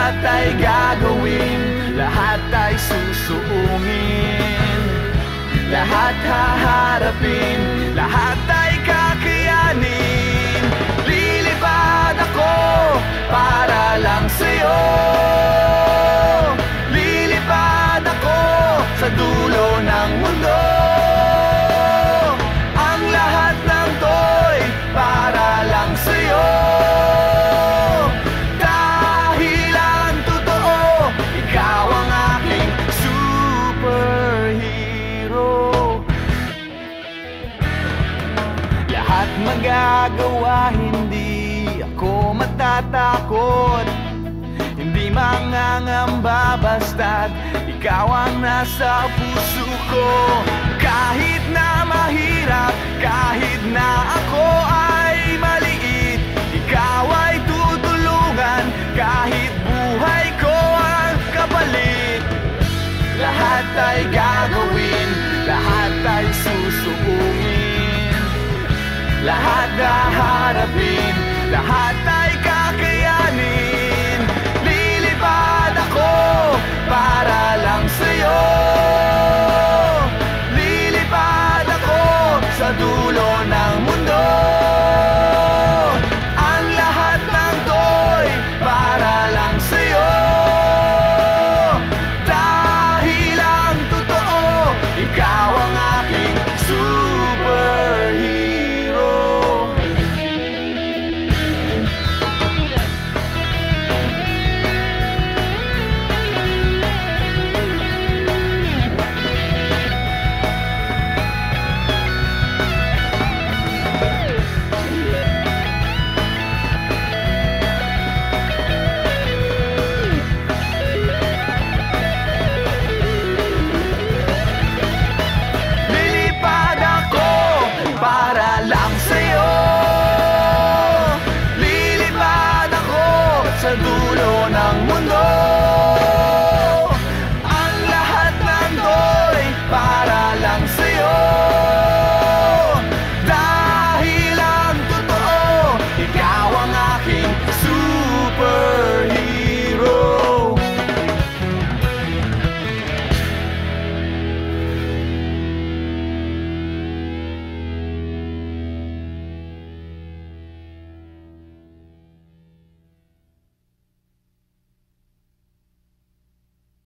lahat ay gagawin, lahat ay susuungin, lahat haharapin, lahat ay kakayanin. Lilipad ako para lang sa'yo, lilipad ako sa dulo ng mundo. Ang lahat ng to'y para lang sa'yo, dahil ang totoo, ikaw ang aking superhero. Lahat magagawa, hindi ako matatakot, hindi mangangamba basta't ikaw ang nasa puso ko. Kahit na mahirap, kahit na ako ay maliit, ikaw ay tutulungan, kahit buhay ko ang kapalit. Lahat ay gagawin, lahat ay susuungin, lahat haharapin, lahat ay